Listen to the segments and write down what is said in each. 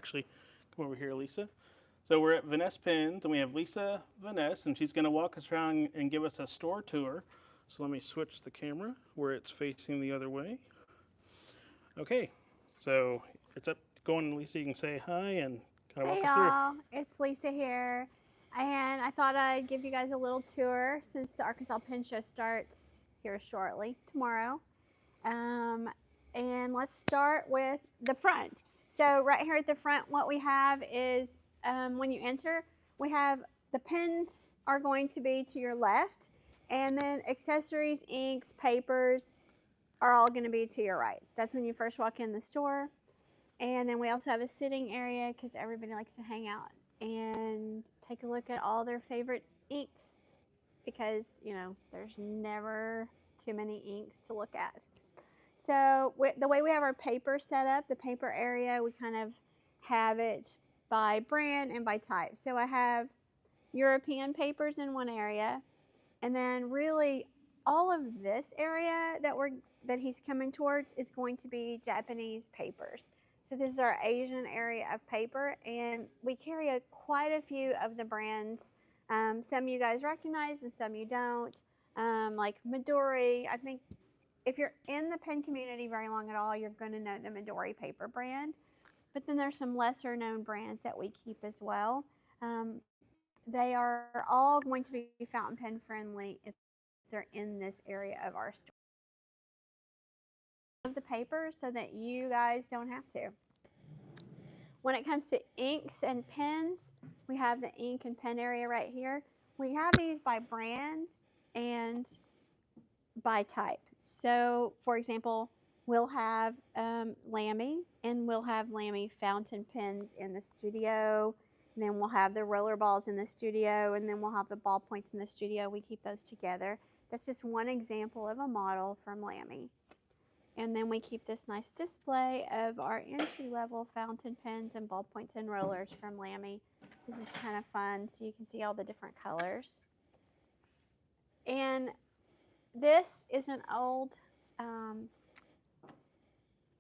actually, come over here, Lisa. So we're at Vanness Pens, and we have Lisa Vanness, and she's going to walk us around and give us a store tour. So let me switch the camera where it's facing the other way. Okay, so it's up going, Lisa, you can say hi and kind of Hey walk us through. y'all, it's Lisa here, and I thought I'd give you guys a little tour since the Arkansas Pen Show starts here shortly, tomorrow. Um, and let's start with the front. So right here at the front, what we have is when you enter, we have the pens are going to be to your left, and then accessories, inks, papers are all going to be to your right. That's when you first walk in the store. And then we also have a sitting area because everybody likes to hang out and take a look at all their favorite inks because, you know, there's never too many inks to look at. So the way we have our paper set up, the paper area, we kind of have it by brand and by type. So I have European papers in one area, and then really all of this area that he's coming towards is going to be Japanese papers. So this is our Asian area of paper, and we carry quite a few of the brands. Some you guys recognize and some you don't. Like Midori, I think if you're in the pen community very long at all, you're going to know the Midori paper brand. But then there's some lesser known brands that we keep as well. They are all going to be fountain pen friendly if they're in this area of our store. Of the paper so that you guys don't have to. When it comes to inks and pens, we have the ink and pen area right here. We have these by brand and by type. So, for example, we'll have Lamy, and we'll have Lamy fountain pens in the studio. And then we'll have the roller balls in the studio, and then we'll have the ballpoints in the studio. We keep those together. That's just one example of a model from Lamy. And then we keep this nice display of our entry-level fountain pens and ballpoints and rollers from Lamy. This is kind of fun, so you can see all the different colors. And this is an old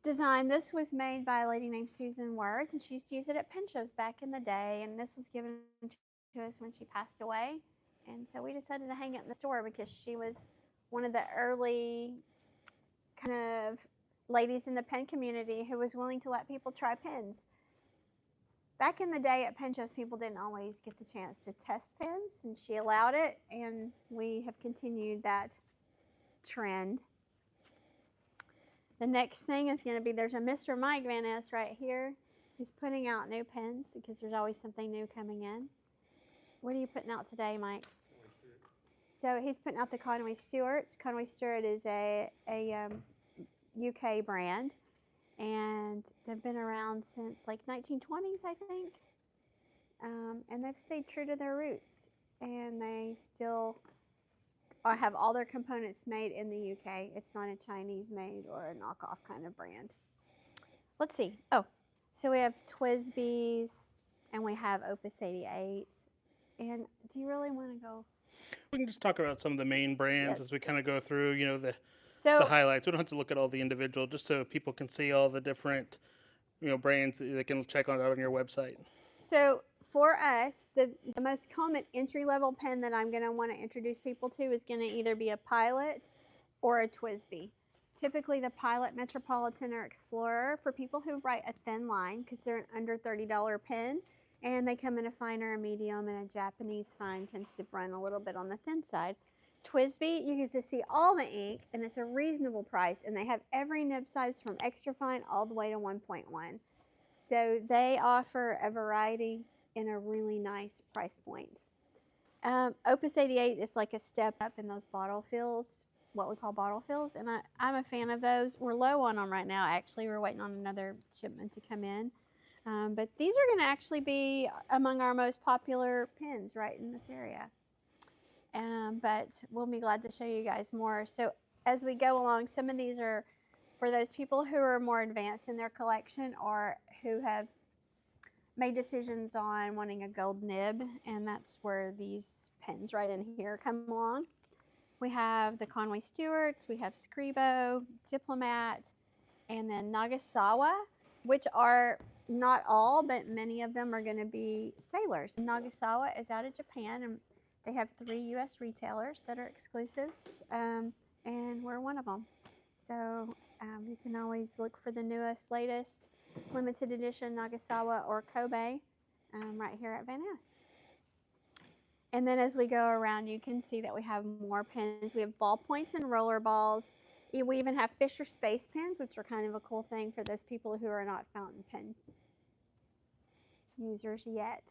design. This was made by a lady named Susan Worth, and she used to use it at pen shows back in the day, and this was given to us when she passed away. And so we decided to hang it in the store because she was one of the early kind of ladies in the pen community who was willing to let people try pens. Back in the day at pen shows, people didn't always get the chance to test pens, and she allowed it, and we have continued that trend. The next thing is going to be, there's a Mr. Mike Vanness right here. He's putting out new pens because there's always something new coming in. What are you putting out today, Mike? So he's putting out the Conway Stewarts. Conway Stewart is a UK brand, and they've been around since like 1920s, I think. And they've stayed true to their roots, and they still have all their components made in the UK. It's not a Chinese made or a knockoff kind of brand. Let's see. Oh, so we have TWSBIs, and we have Opus 88s. And do you really want to go? We can just talk about some of the main brands as we kind of go through, you know, the highlights. We don't have to look at all the individual, just so people can see all the different, you know, brands that they can check out on your website. So for us, the most common entry-level pen that I'm going to want to introduce people to is going to either be a Pilot or a TWSBI. Typically the Pilot, Metropolitan, or Explorer for people who write a thin line because they're an under $30 pen, and they come in a finer, a medium, and a Japanese fine tends to run a little bit on the thin side. TWSBI, you get to see all the ink, and it's a reasonable price, and they have every nib size from extra fine all the way to 1.1. So they offer a variety in a really nice price point. Opus 88 is like a step up in those bottle fills, what we call bottle fills, and I'm a fan of those. We're low on them right now, actually. We're waiting on another shipment to come in. But these are going to actually be among our most popular pens right in this area. But we'll be glad to show you guys more. So as we go along, some of these are for those people who are more advanced in their collection or who have made decisions on wanting a gold nib, and that's where these pens right in here come along. We have the Conway Stewarts, we have Scribo, Diplomat, and then Nagasawa, which are not all, but many of them are going to be sailors. Nagasawa is out of Japan, and they have 3 U.S. retailers that are exclusives, and we're one of them. So you can always look for the newest, latest limited edition Nagasawa or Kobe right here at Vanness. And then as we go around, you can see that we have more pens. We have ballpoints and roller balls. We even have Fisher Space Pens, which are kind of a cool thing for those people who are not fountain pen users yet.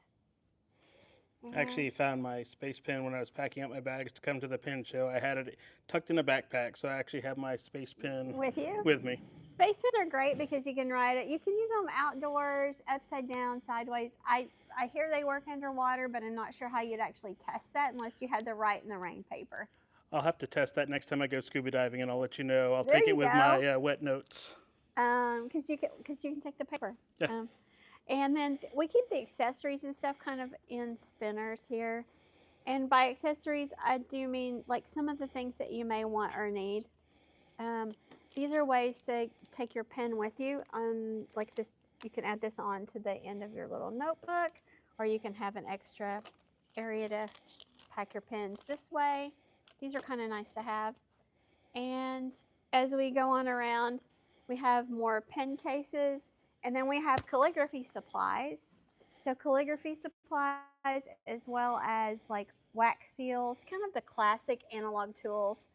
I actually found my space pen when I was packing up my bags to come to the pen show. I had it tucked in a backpack, so I actually have my space pen with you. With me. Space pens are great because you can ride it. You can use them outdoors, upside down, sideways. I hear they work underwater, but I'm not sure how you'd actually test that unless you had the write in the rain paper. I'll have to test that next time I go scuba diving, and I'll let you know. I'll take it with my wet notes. Because you can take the paper. Yeah. And then we keep the accessories and stuff kind of in spinners here. And by accessories, I do mean like some of the things that you may want or need. These are ways to take your pen with you. Like this, you can add this on to the end of your little notebook, or you can have an extra area to pack your pens this way. These are kind of nice to have. And as we go on around, we have more pen cases. And then we have calligraphy supplies. So calligraphy supplies as well as like wax seals, kind of the classic analog tools.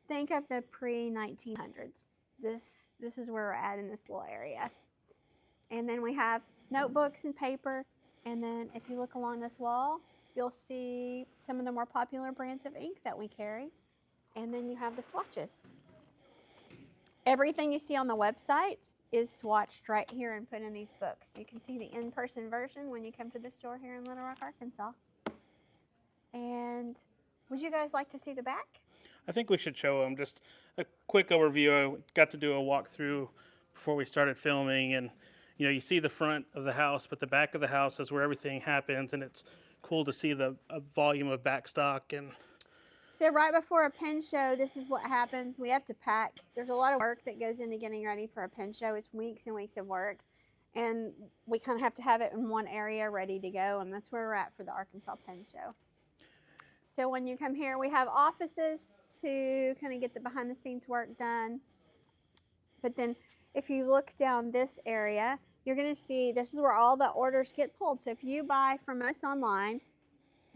Think of the pre-1900s. This is where we're at in this little area. And then we have notebooks and paper. And then if you look along this wall, you'll see some of the more popular brands of ink that we carry. And then you have the swatches. Everything you see on the website is swatched right here and put in these books. You can see the in-person version when you come to the store here in Little Rock, Arkansas. And would you guys like to see the back? I think we should show them just a quick overview. I got to do a walkthrough before we started filming, and you see the front of the house, but the back of the house is where everything happens, and it's cool to see the volume of backstock. And so right before a pen show, this is what happens. We have to pack. There's a lot of work that goes into getting ready for a pen show. It's weeks and weeks of work. And we kind of have to have it in one area ready to go. And that's where we're at for the Arkansas Pen Show. So when you come here, we have offices to kind of get the behind the scenes work done. But then if you look down this area, you're going to see this is where all the orders get pulled. So if you buy from us online,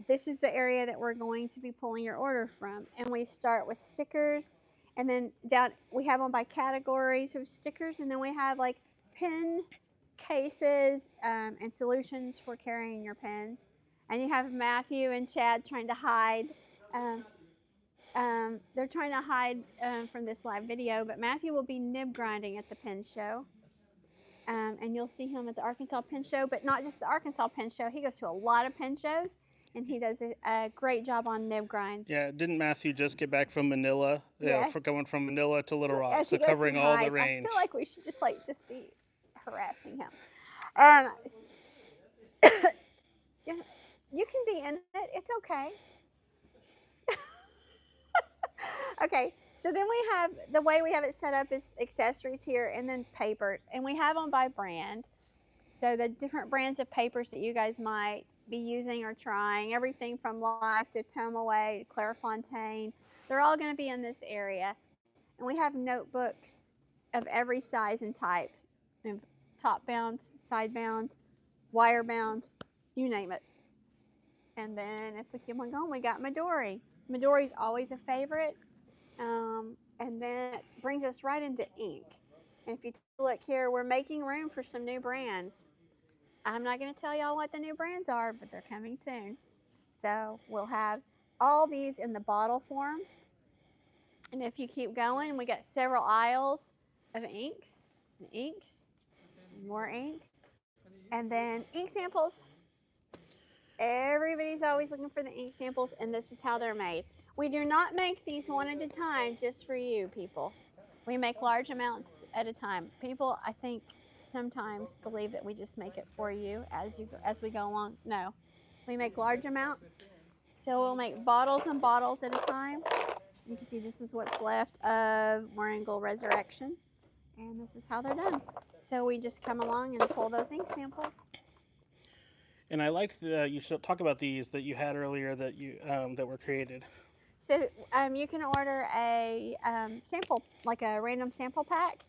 this is the area that we're going to be pulling your order from. And we start with stickers, and then down we have them by categories of stickers, and then we have like pen cases and solutions for carrying your pens. And you have Matthew and Chad trying to hide. They're trying to hide from this live video, but Matthew will be nib grinding at the pen show. And you'll see him at the Arkansas Pen Show, but not just the Arkansas Pen Show. He goes to a lot of pen shows. And he does a great job on nib grinds. Yeah, didn't Matthew just get back from Manila? Yes. Yeah, for going from Manila to Little Rock, Yes, so covering all the range. I feel like we should just be harassing him. Yeah, you can be in it. It's okay. Okay, so then we have, the way we have it set up is accessories here and then papers. And we have them by brand. So the different brands of papers that you guys might be using or trying, everything from Life to Tomaway, Clairefontaine, they're all going to be in this area. And we have notebooks of every size and type, top bound, side bound, wire bound, you name it. And then if we keep on going, we got Midori. Midori's always a favorite. And then it brings us right into ink. And if you look here, we're making room for some new brands. I'm not going to tell y'all what the new brands are, but they're coming soon. So we'll have all these in the bottle forms. And if you keep going, we got several aisles of inks, more inks, and then ink samples. Everybody's always looking for the ink samples, and this is how they're made. We do not make these one at a time just for you people. We make large amounts at a time. People, I think, sometimes believe that we just make it for you as we go along. No, we make large amounts. So we'll make bottles and bottles at a time. You can see this is what's left of Moringal Resurrection. And this is how they're done. So we just come along and pull those ink samples. And I liked you should talk about these that you had earlier that you that were created. So you can order a sample, like a random sample pack,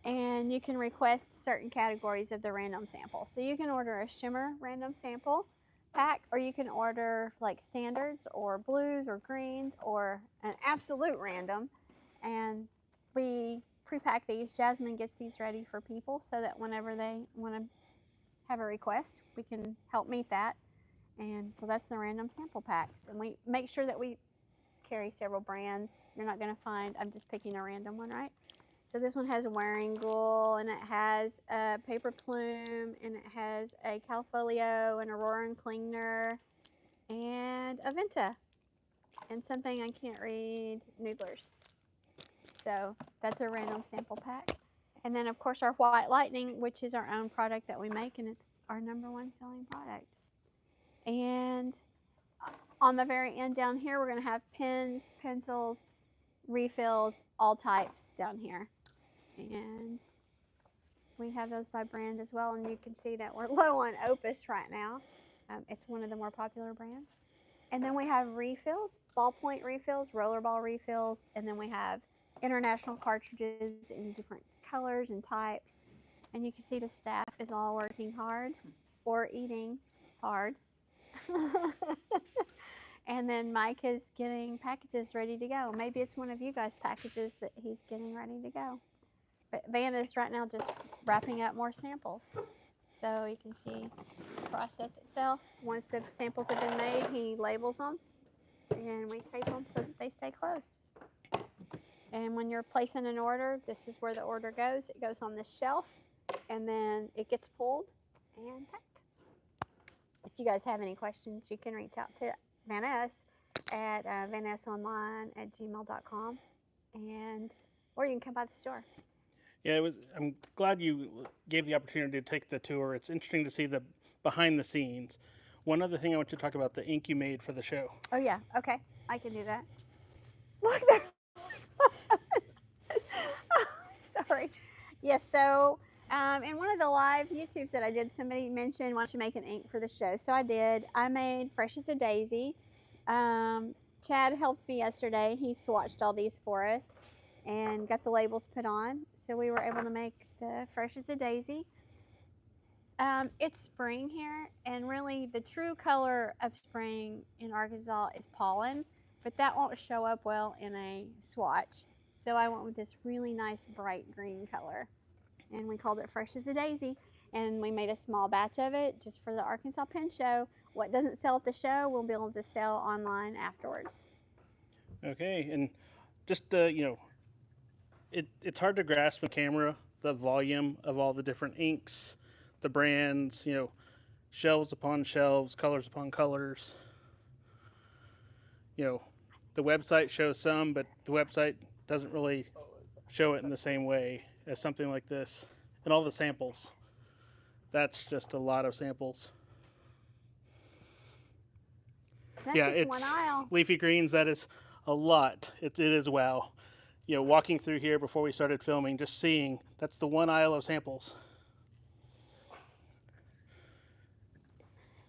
and you can request certain categories of the random sample. So you can order a shimmer random sample pack, or you can order like standards or blues or greens or an absolute random. And we pre-pack these. Jasmine gets these ready for people so that whenever they want to have a request, we can help meet that. And so that's the random sample packs. And we make sure that we carry several brands. You're not going to find, I'm just picking a random one, right? So this one has a wearing ghoul, and it has a paper plume, and it has a Califolio, and Aurora and Klingner, and a Venta, and something I can't read, Noodlers. So that's a random sample pack. And then, of course, our White Lightning, which is our own product that we make, and it's our #1 selling product. And on the very end down here, we're going to have pens, pencils, refills, all types down here. And we have those by brand as well. And you can see that we're low on Opus right now. It's one of the more popular brands. And then we have refills, ballpoint refills, rollerball refills, and then we have international cartridges in different colors and types. And you can see the staff is all working hard or eating hard. And then Mike is getting packages ready to go. Maybe it's one of you guys' packages that he's getting ready to go. But Van is right now just wrapping up more samples. So you can see the process itself. Once the samples have been made, he labels them, and we tape them so that they stay closed. And when you're placing an order, this is where the order goes. It goes on this shelf, and then it gets pulled and packed. If you guys have any questions, you can reach out to Vanness at vannessonline@gmail.com, and or you can come by the store. Yeah, it was. I'm glad you gave the opportunity to take the tour. It's interesting to see the behind the scenes. One other thing I want to talk about, the ink you made for the show. Oh yeah, okay, I can do that. Look there. Sorry. Yes, so in one of the live YouTubes that I did, somebody mentioned, why don't you make an ink for the show? So I did. I made Fresh as a Daisy. Chad helped me yesterday. He swatched all these for us and got the labels put on. So we were able to make the Fresh as a Daisy. It's spring here, and really the true color of spring in Arkansas is pollen, but that won't show up well in a swatch. So I went with this really nice bright green color, and we called it Fresh as a Daisy. And we made a small batch of it just for the Arkansas Pen Show. What doesn't sell at the show, we'll be able to sell online afterwards. Okay, and just it's hard to grasp on camera the volume of all the different inks, the brands, shelves upon shelves, colors upon colors. The website shows some, but the website doesn't really show it in the same way as something like this. And all the samples. That's just a lot of samples. That's yeah, just it's one aisle. Leafy greens. That is a lot. It is wow. Walking through here before we started filming, just seeing, that's the one aisle of samples.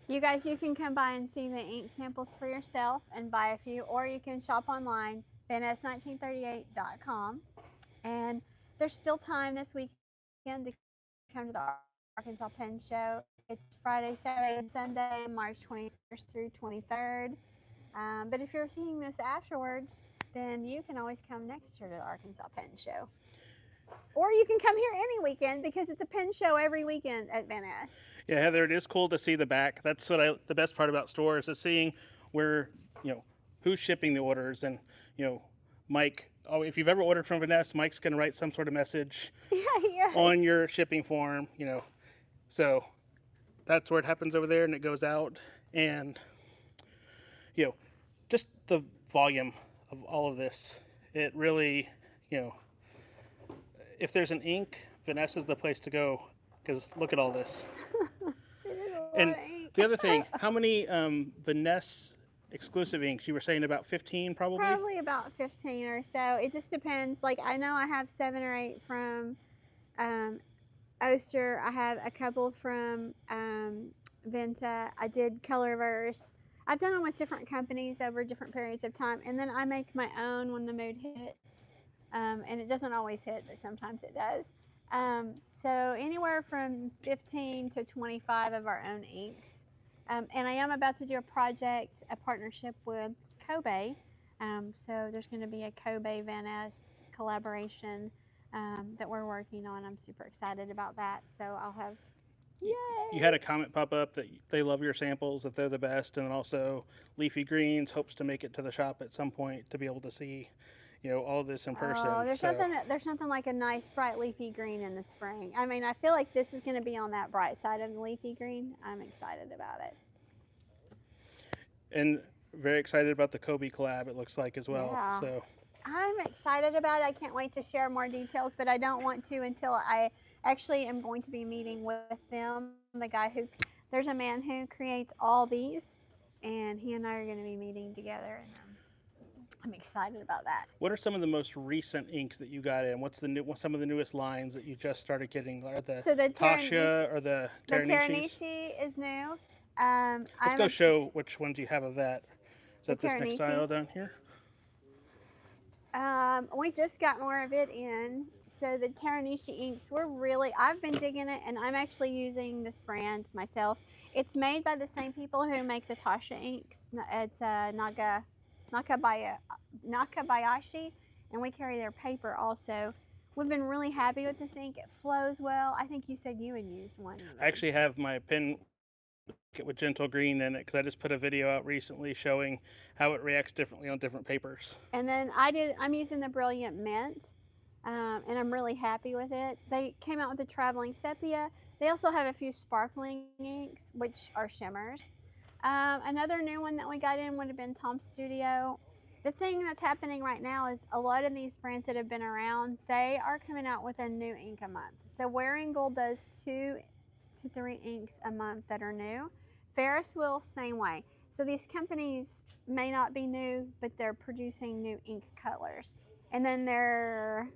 You guys, you can come by and see the ink samples for yourself and buy a few, or you can shop online, vanness1938.com. And there's still time this weekend to come to the Arkansas Pen Show. It's Friday, Saturday, and Sunday, March 21st through 23rd. But if you're seeing this afterwards, then you can always come next year to the Arkansas Pen Show. Or you can come here any weekend because it's a pen show every weekend at Vanness. Yeah, Heather, it is cool to see the back. That's the best part about stores is seeing where, who's shipping the orders. And, Mike, if you've ever ordered from Vanness, Mike's going to write some sort of message on your shipping form, So that's where it happens over there, and it goes out. And, just the volume of all of this, it really, if there's an ink, Vanness is the place to go, because look at all this. And the other thing, how many Vanness exclusive inks? You were saying about 15 probably? Probably about 15 or so. It just depends. Like, I know I have 7 or 8 from Oster. I have a couple from Venta. I did Colorverse. I've done them with different companies over different periods of time, and then I make my own when the mood hits. And it doesn't always hit, but sometimes it does. So anywhere from 15 to 25 of our own inks. And I am about to do a partnership with Kobe. So there's going to be a Kobe Vanness collaboration that we're working on. I'm super excited about that. So I'll have, yay! You had a comment pop up that they love your samples, that they're the best, and then also Leafy Greens hopes to make it to the shop at some point to be able to see, all this in person. Oh, there's nothing like a nice bright leafy green in the spring. I mean, I feel like this is going to be on that bright side of the leafy green. I'm excited about it. And very excited about the Kobe collab, it looks like, as well. Yeah. So I'm excited about it. I can't wait to share more details, but I don't want to until I actually am going to be meeting with them. There's a man who creates all these, and he and I are going to be meeting together. And I'm excited about that. what are some of the most recent inks that you got in? What's some of the newest lines that you just started getting? Are the Tasha or the Teranishi? The Teranishi is new. Let's go show which ones you have of that. Is that this next Teranishi. style down here? We just got more of it in. So the Teranishi inks, I've been digging it, and I'm actually using this brand myself. It's made by the same people who make the Tasha inks. It's Nakabayashi, and we carry their paper also. We've been really happy with this ink. It flows well. I think you said you had used one. I actually have my pen with gentle green in it because I just put a video out recently showing how it reacts differently on different papers. And then I'm using the Brilliant Mint, and I'm really happy with it. They came out with the Traveling Sepia. They also have a few sparkling inks, which are shimmers. Another new one that we got in would have been Tom Studio. The thing that's happening right now is a lot of these brands that have been around, they are coming out with a new ink a month. So Wearing Gold does 2 to 3 inks a month that are new. Ferris Wheel, same way. So these companies may not be new, but they're producing new ink colors. And then they're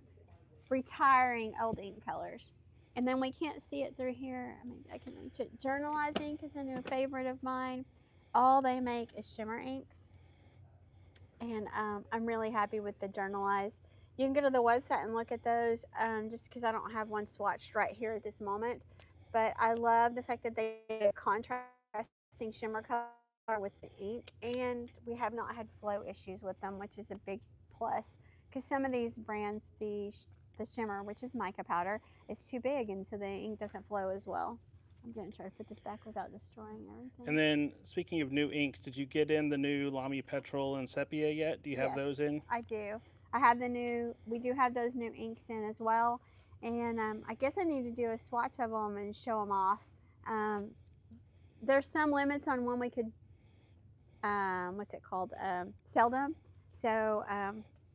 retiring old ink colors. And then we can't see it through here. I mean, I can reach it. Journalize ink is a new favorite of mine. All they make is shimmer inks. And I'm really happy with the Journalize. You can go to the website and look at those, just because I don't have one swatched right here at this moment. But I love the fact that they have contrasting shimmer color with the ink, and we have not had flow issues with them, which is a big plus. Because some of these brands, the shimmer, which is mica powder, is too big, and so the ink doesn't flow as well. I'm going to try to put this back without destroying everything. And then, speaking of new inks, did you get in the new Lamy Petrol and Sepia yet? Do you have those in? I do. We do have those new inks in as well. And I guess I need to do a swatch of them and show them off. There's some limits on when we could, sell them. So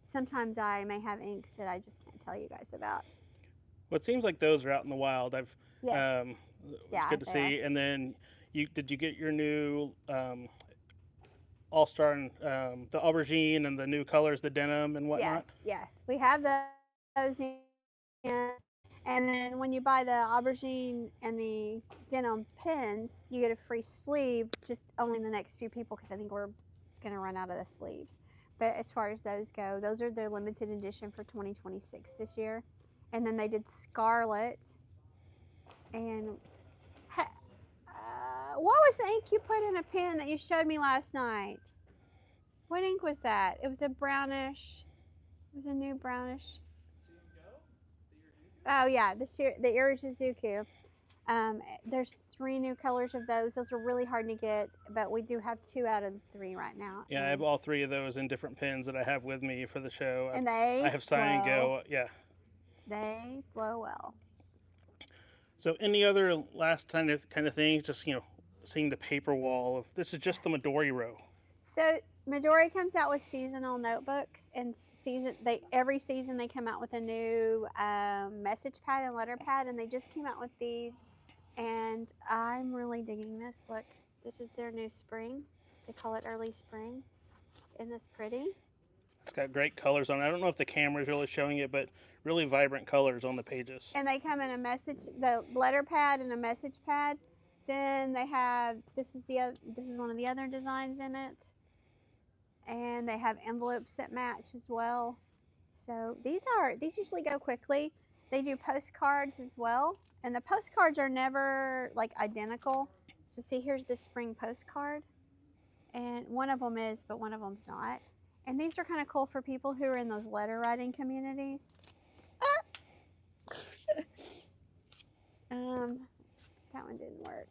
sometimes I may have inks that I just can't tell you guys about. Well, it seems like those are out in the wild. Yes. It's good to see. And then, did you get your new All-Star and the aubergine and the new colors, the denim and whatnot? Yes. We have those in. And then when you buy the aubergine and the denim pins, you get a free sleeve, just only the next few people, because I think we're going to run out of the sleeves. But as far as those go, those are their limited edition for 2026 this year. And then they did Scarlet. And what was the ink you put in a pen that you showed me last night? What ink was that? It was a brownish. It was a new brownish. Oh yeah, the Irizuku. There's 3 new colors of those. Those are really hard to get, but we do have 2 out of 3 right now. Yeah, I have all 3 of those in different pens that I have with me for the show. And I have Sign and Go. Yeah. They flow well. So any other last kind of things? Just seeing the paper wall of this is just the Midori row. So Midori comes out with seasonal notebooks, and every season they come out with a new message pad and letter pad, and they just came out with these, and I'm really digging this. Look, this is their new spring. They call it early spring. Isn't this pretty? It's got great colors on it. I don't know if the camera's really showing it, but really vibrant colors on the pages. And they come in a message, the letter pad and a message pad. Then they have, this is one of the other designs in it. And they have envelopes that match as well. So these usually go quickly. They do postcards as well. And the postcards are never like identical. So see, here's the spring postcard. And one of them is, but one of them's not. And these are kind of cool for people who are in those letter writing communities. That one didn't work.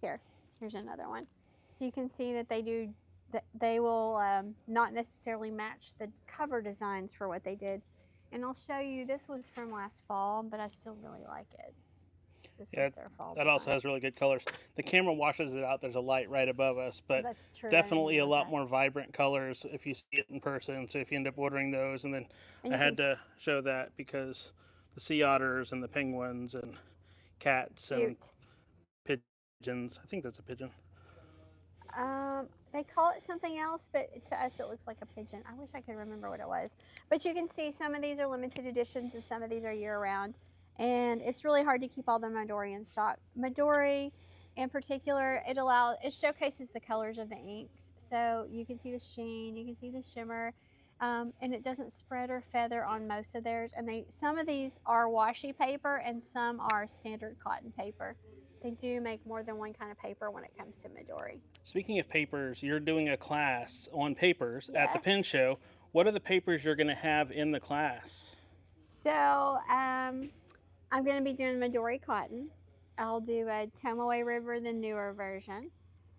Here's another one. So you can see that they will not necessarily match the cover designs for what they did. And I'll show you, this was from last fall, but I still really like it. This is their fall that design. also has really good colors. The camera washes it out. There's a light right above us, but That's true. definitely a lot more vibrant colors if you see it in person. So if you end up ordering those, and then I had to show that because the sea otters and the penguins and cats and pigeons. I think that's a pigeon. They call it something else, but to us it looks like a pigeon. I wish I could remember what it was. But you can see some of these are limited editions and some of these are year-round. And it's really hard to keep all the Midori in stock. Midori, in particular, it showcases the colors of the inks. So you can see the sheen, you can see the shimmer, and it doesn't spread or feather on most of theirs. And some of these are washi paper and some are standard cotton paper. They do make more than one kind of paper when it comes to Midori. Speaking of papers, you're doing a class on papers at the pen show. What are the papers you're going to have in the class? So I'm going to be doing Midori cotton. I'll do a Tomoe River, the newer version.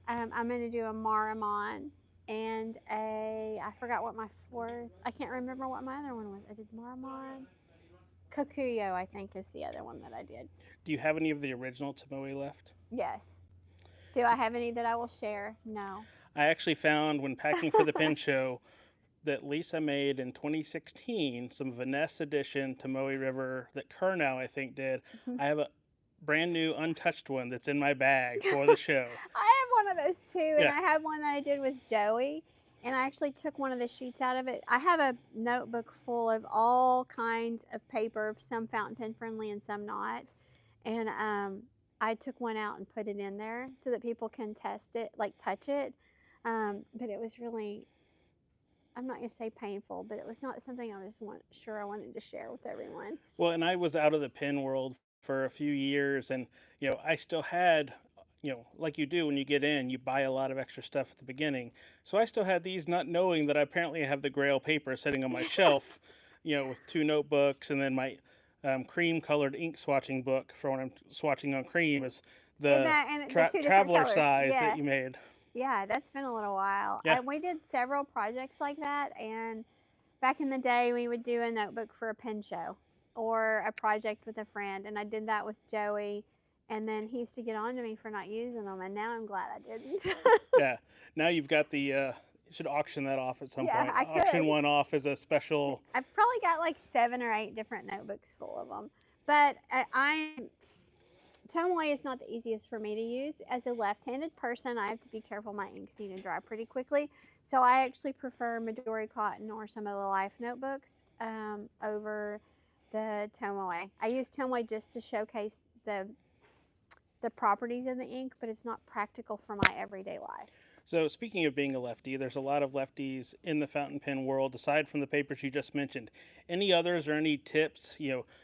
I'm going to do a Maramon and I forgot what my fourth, I can't remember what my other one was. I did Maramon. Kokuyo, I think, is the other one that I did. Do you have any of the original Tomoe left? Yes. Do I have any that I will share? No. I actually found when packing for the pen show that Lisa made in 2016 some Vanness edition Tomoe River that Kurnow, I think, did. I have a brand new untouched one that's in my bag for the show. I have one of those too, and I have one that I did with Joey. And I actually took one of the sheets out of it. I have a notebook full of all kinds of paper, some fountain pen friendly and some not. And I took one out and put it in there so that people can test it, like touch it. But it was really, I'm not going to say painful, but it was not something I was sure I wanted to share with everyone. Well, and I was out of the pen world for a few years, and I still had, like you do when you get in, you buy a lot of extra stuff at the beginning. So I still had these, not knowing that I apparently have the Grail paper sitting on my shelf, with 2 notebooks, and then my cream-colored ink swatching book for when I'm swatching on cream is the traveler size that you made. Yeah, that's been a little while. Yeah. We did several projects like that, and back in the day, we would do a notebook for a pen show or a project with a friend, and I did that with Joey. And then he used to get on to me for not using them, and now I'm glad I didn't. Yeah, now you've got the, you should auction that off at some point. I could. Auction one off as a special. I've probably got like 7 or 8 different notebooks full of them. But Tomoe is not the easiest for me to use. As a left-handed person, I have to be careful. My inks need to dry pretty quickly. So I actually prefer Midori Cotton or some of the Life notebooks over the Tomoe. I use Tomoe just to showcase the properties of the ink, but it's not practical for my everyday life. So speaking of being a lefty, there's a lot of lefties in the fountain pen world, aside from the papers you just mentioned. Any others or any tips?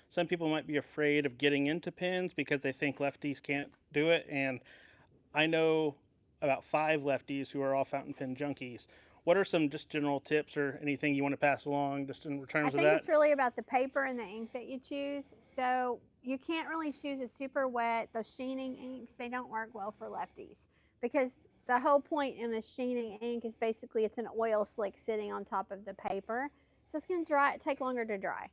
Some people might be afraid of getting into pens because they think lefties can't do it, and I know about 5 lefties who are all fountain pen junkies. What are some just general tips or anything you want to pass along just in terms of that? I think it's really about the paper and the ink that you choose. So you can't really choose a super wet, those sheening inks, they don't work well for lefties because the whole point in a sheening ink is basically it's an oil slick sitting on top of the paper. So it's going to take longer to dry.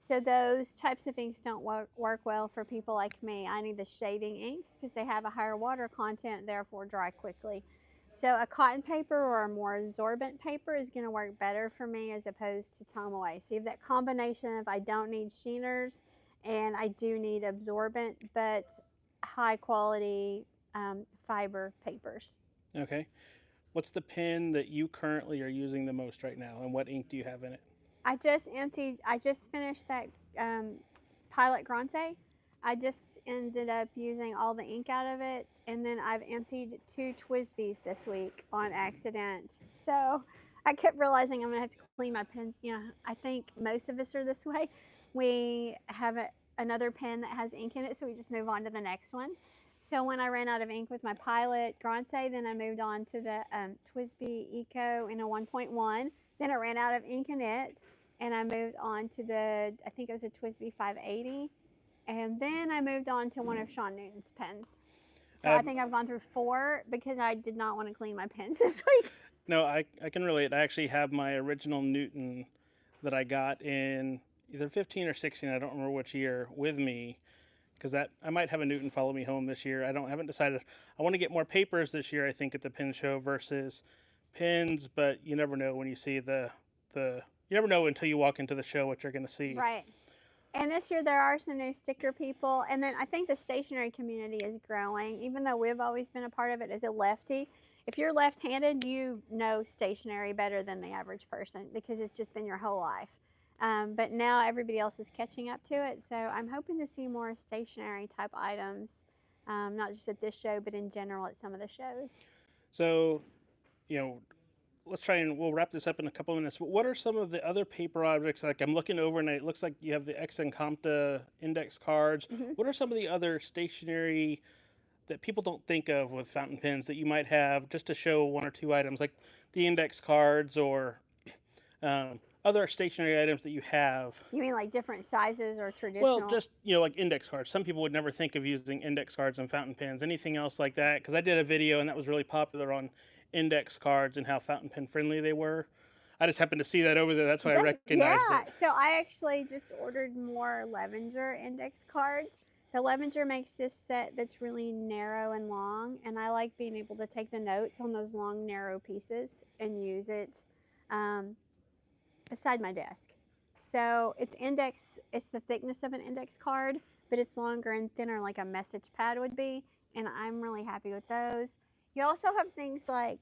So those types of inks don't work well for people like me. I need the shading inks because they have a higher water content, therefore dry quickly. So a cotton paper or a more absorbent paper is going to work better for me as opposed to Tomoe. So you have that combination of I don't need sheeners and I do need absorbent but high quality fiber papers. Okay. what's the pen that you currently are using the most right now, and what ink do you have in it? I just finished that Pilot Grande. I just ended up using all the ink out of it, and then I've emptied 2 Twisbees this week on accident. So I kept realizing I'm gonna have to clean my pens. You know, I think most of us are this way. We have another pen that has ink in it, so we just move on to the next one. So when I ran out of ink with my Pilot Grande, then I moved on to the Twisbee Eco in a 1.1. Then I ran out of ink in it, and I moved on to I think it was a Twisbee 580. And then I moved on to one of Sean Newton's pens. So I think I've gone through 4 because I did not want to clean my pens this week. No, I can relate. I actually have my original Newton that I got in either 15 or 16, I don't remember which year, with me, because that I might have a Newton follow me home this year. Haven't decided. I want to get more papers this year, I think, at the pen show versus pens, but you never know when you see you never know until you walk into the show what you're going to see. Right. And this year there are some new sticker people, and then I think the stationery community is growing, even though we've always been a part of it as a lefty. If you're left-handed, you know stationery better than the average person because it's just been your whole life. But now everybody else is catching up to it, so I'm hoping to see more stationery type items, not just at this show, but in general at some of the shows. So, let's try and we'll wrap this up in a couple of minutes. But what are some of the other paper objects? Like I'm looking over and it looks like you have the Ex and Compta index cards. Mm-hmm. What are some of the other stationery that people don't think of with fountain pens that you might have just to show 1 or 2 items, like the index cards or other stationery items that you have? You mean like different sizes or traditional? Well, just, like index cards. Some people would never think of using index cards and fountain pens. Anything else like that? Because I did a video and that was really popular on index cards and how fountain pen friendly they were. I just happened to see that over there. That's why I recognized it. Yeah, so I actually just ordered more Levenger index cards. The Levenger makes this set that's really narrow and long, and I like being able to take the notes on those long, narrow pieces and use it beside my desk. So it's the thickness of an index card, but it's longer and thinner like a message pad would be, and I'm really happy with those. You also have things like,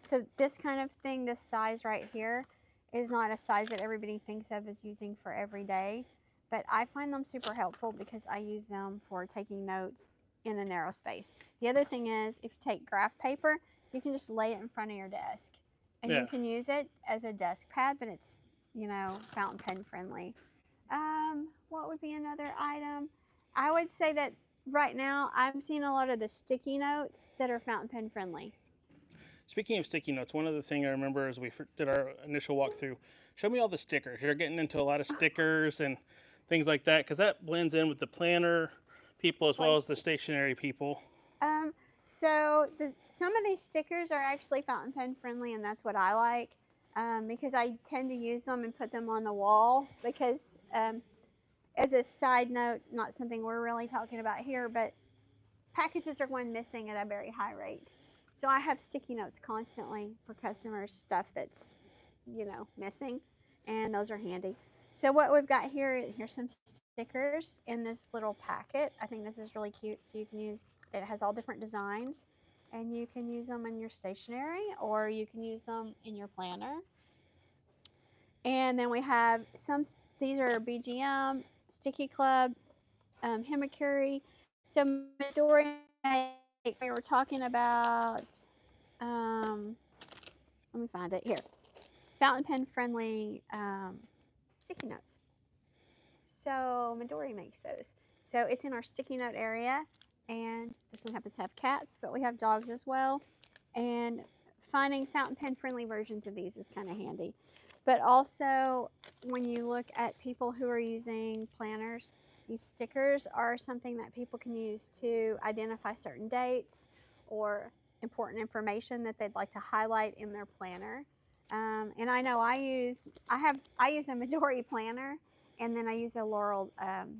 so this kind of thing, this size right here, is not a size that everybody thinks of as using for every day, but I find them super helpful because I use them for taking notes in a narrow space. The other thing is, if you take graph paper, you can just lay it in front of your desk, and you can use it as a desk pad, but it's, fountain pen friendly. What would be another item? I would say that right now I'm seeing a lot of the sticky notes that are fountain pen friendly. Speaking of sticky notes, one other thing I remember as we did our initial walkthrough, show me all the stickers. You're getting into a lot of stickers and things like that, because that blends in with the planner people as well as the stationery people. So some of these stickers are actually fountain pen friendly, and that's what I like, because I tend to use them and put them on the wall because, as a side note, not something we're really talking about here, but packages are going missing at a very high rate. So I have sticky notes constantly for customers, stuff that's, missing, and those are handy. So what we've got here's some stickers in this little packet. I think this is really cute. So you can it has all different designs, and you can use them in your stationery or you can use them in your planner. And then we have these are BGM, Sticky Club, Himikuri. So Midori makes, we were talking about, let me find it here, fountain pen friendly sticky notes. So Midori makes those. So it's in our sticky note area, and this one happens to have cats, but we have dogs as well. And finding fountain pen friendly versions of these is kind of handy. But also, when you look at people who are using planners, these stickers are something that people can use to identify certain dates or important information that they'd like to highlight in their planner. And I know I use a Midori planner, and then I use a Laurel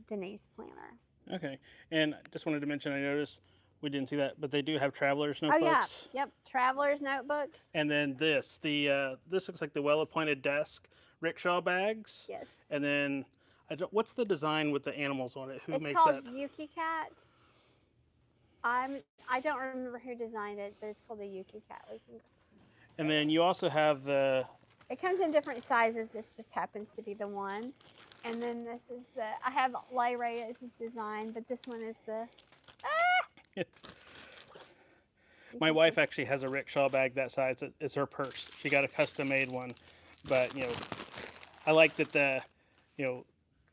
Denise planner. Okay, and just wanted to mention, I noticed we didn't see that, but they do have traveler's notebooks. Oh yeah, yep, traveler's notebooks. And then this looks like the well-appointed desk rickshaw bags. Yes. And then what's the design with the animals on it? Who makes that? It's called Yuki Cat. I don't remember who designed it, but it's called the Yuki Cat. And then you also have the... It comes in different sizes. This just happens to be the one. And then this is the, I have Lyra's design, but this one is the, My wife actually has a rickshaw bag that size. It's her purse. She got a custom made one. But, you know, I like that the, you know,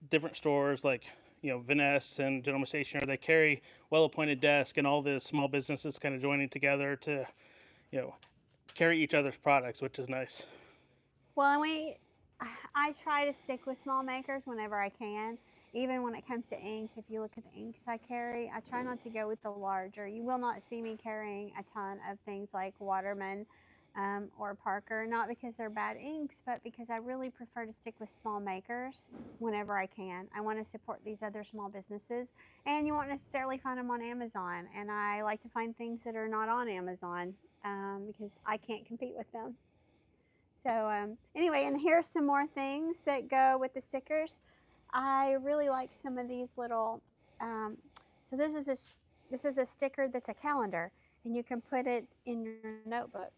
different stores like, you know, Vanness and Gentleman Stationery, they carry well-appointed desk, and all the small businesses kind of joining together to, you know, carry each other's products, which is nice. well, and I try to stick with small makers whenever I can. Even when it comes to inks, if you look at the inks I carry, I try not to go with the larger. You will not see me carrying a ton of things like Waterman or Parker, not because they're bad inks, but because I really prefer to stick with small makers whenever I can. I want to support these other small businesses, and you won't necessarily find them on Amazon. And I like to find things that are not on Amazon because I can't compete with them. So anyway, and here's some more things that go with the stickers. I really like some of these little, so this is a sticker that's a calendar, and you can put it in your notebook.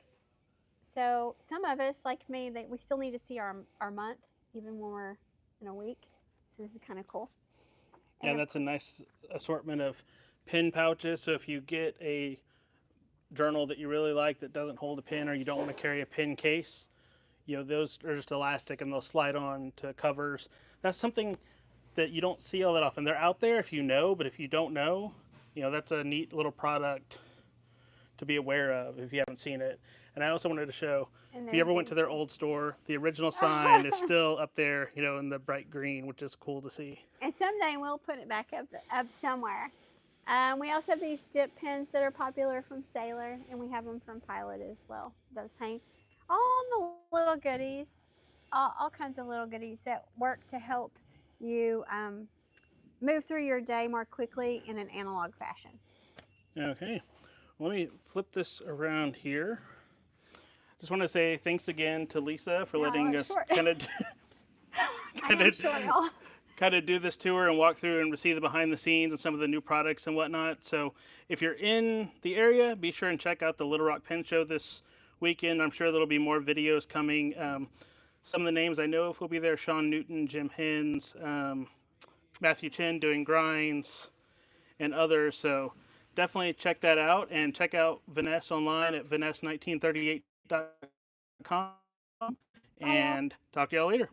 So some of us, like me, that we still need to see our month, even when we're in a week. So this is kind of cool. Yeah, and that's a nice assortment of pin pouches. So if you get a journal that you really like that doesn't hold a pin, or you don't want to carry a pin case, you know, those are just elastic and they'll slide on to covers. That's something that you don't see all that often. They're out there if you know, but if you don't know, you know, that's a neat little product to be aware of if you haven't seen it. And I also wanted to show, if you ever went to their old store, the original sign is still up there, you know, in the bright green, which is cool to see. And someday we'll put it back up somewhere. We also have these dip pens that are popular from Sailor, and we have them from Pilot as well. Those hang. All the little goodies, all kinds of little goodies that work to help you move through your day more quickly in an analog fashion. Okay, let me flip this around here. Just want to say thanks again to Lisa for letting us kind of do this tour and walk through and see the behind the scenes and some of the new products and whatnot. So if you're in the area, be sure and check out the Little Rock Pen Show this weekend. I'm sure there'll be more videos coming. Some of the names I know of will be there: Sean Newton, Jim Hens, Matthew Chin doing grinds, and others. So definitely check that out, and check out Vanness online at vanness1938.com. And talk to y'all later.